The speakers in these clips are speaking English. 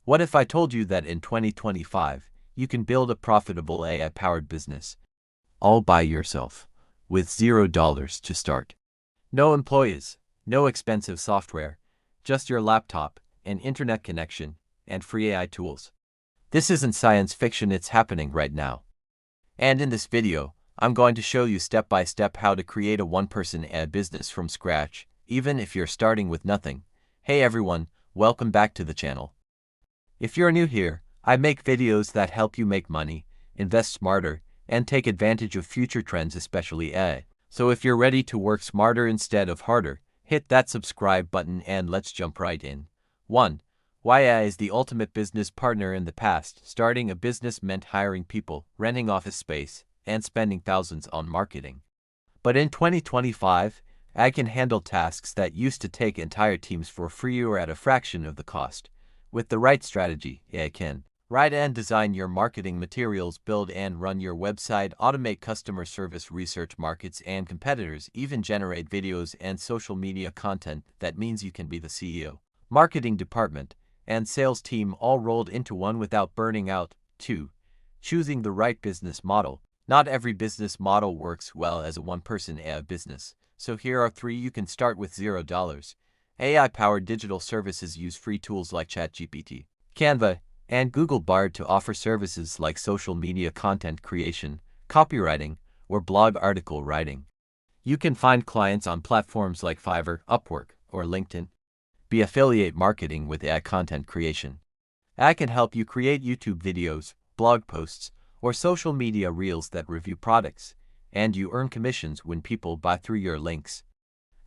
What if I told you that in 2025, you can build a profitable AI-powered business all by yourself with $0 to start? No employees, no expensive software, just your laptop, an internet connection, and free AI tools. This isn't science fiction, it's happening right now. And in this video, I'm going to show you step by step how to create a one-person AI business from scratch, even if you're starting with nothing. Hey everyone, welcome back to the channel. If you're new here, I make videos that help you make money, invest smarter, and take advantage of future trends, especially AI. So if you're ready to work smarter instead of harder, hit that subscribe button and let's jump right in. 1. Why AI is the ultimate business partner. In the past, starting a business meant hiring people, renting office space, and spending thousands on marketing. But in 2025, AI can handle tasks that used to take entire teams for free or at a fraction of the cost. With the right strategy, AI can write and design your marketing materials, build and run your website, automate customer service, research markets and competitors, even generate videos and social media content. That means you can be the CEO, marketing department, and sales team all rolled into one without burning out. 2. Choosing the right business model. Not every business model works well as a one-person AI business, so here are 3 you can start with $0. AI-powered digital services. Use free tools like ChatGPT, Canva, and Google Bard to offer services like social media content creation, copywriting, or blog article writing. You can find clients on platforms like Fiverr, Upwork, or LinkedIn. Be affiliate marketing with AI content creation. AI can help you create YouTube videos, blog posts, or social media reels that review products, and you earn commissions when people buy through your links.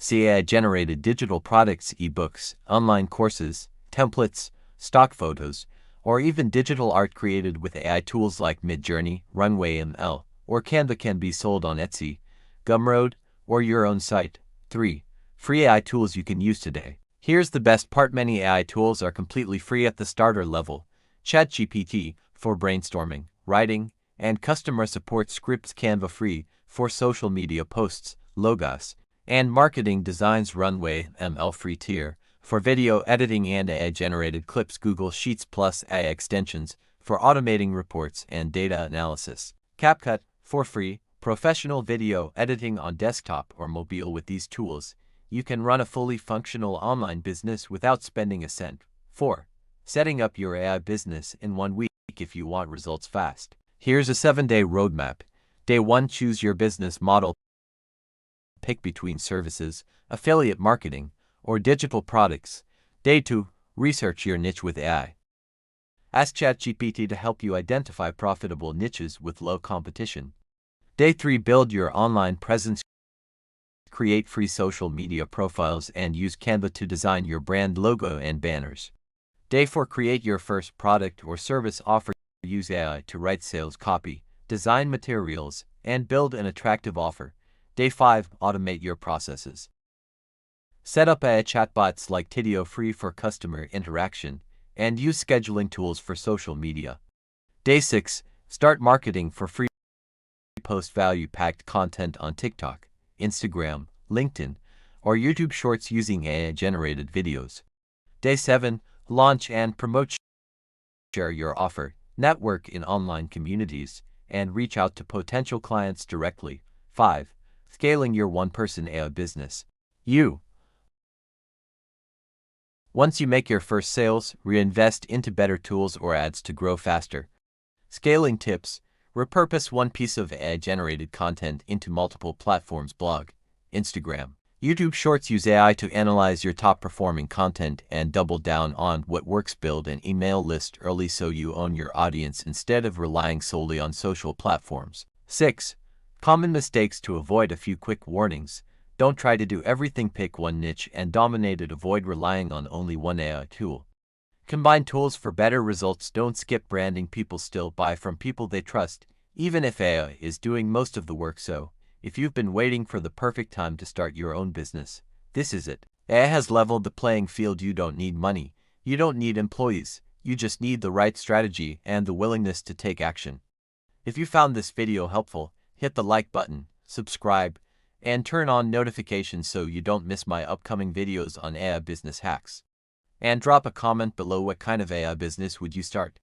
See AI-generated digital products, ebooks, online courses, templates, stock photos, or even digital art created with AI tools like Midjourney, Runway ML, or Canva can be sold on Etsy, Gumroad, or your own site. 3. Free AI tools you can use today. Here's the best part: many AI tools are completely free at the starter level. ChatGPT for brainstorming, writing, and customer support scripts, Canva free for social media posts, logos, and marketing designs, Runway ML free tier for video editing and AI-generated clips, Google Sheets plus AI extensions for automating reports and data analysis, CapCut for free, professional video editing on desktop or mobile. With these tools, you can run a fully functional online business without spending a cent. 4. Setting up your AI business in 1 week if you want results fast. Here's a 7-day roadmap. Day 1. Choose your business model. Pick between services, affiliate marketing, or digital products. Day 2. Research your niche with AI. Ask ChatGPT to help you identify profitable niches with low competition. Day 3. Build your online presence. Create free social media profiles and use Canva to design your brand logo and banners. Day 4. Create your first product or service offer. Use AI to write sales copy, design materials, and build an attractive offer. Day 5. Automate your processes. Set up AI chatbots like Tidio free for customer interaction, and use scheduling tools for social media. Day 6. Start marketing for free. Post value-packed content on TikTok, Instagram, LinkedIn, or YouTube Shorts using AI-generated videos. Day 7. Launch and promote. Share your offer, network in online communities, and reach out to potential clients directly. 5. Scaling your one-person AI business. Once you make your first sales, reinvest into better tools or ads to grow faster. Scaling tips. Repurpose one piece of AI-generated content into multiple platforms: blog, Instagram, YouTube Shorts. Use AI to analyze your top-performing content and double down on what works. Build an email list early so you own your audience instead of relying solely on social platforms. 6. Common mistakes to avoid. A few quick warnings. Don't try to do everything. Pick one niche and dominate it. Avoid relying on only one AI tool. Combine tools for better results. Don't skip branding. People still buy from people they trust, even if AI is doing most of the work. So, if you've been waiting for the perfect time to start your own business, this is it. AI has leveled the playing field. You don't need money. You don't need employees. You just need the right strategy and the willingness to take action. If you found this video helpful, hit the like button, subscribe, and turn on notifications so you don't miss my upcoming videos on AI business hacks. And drop a comment below what kind of AI business would you start.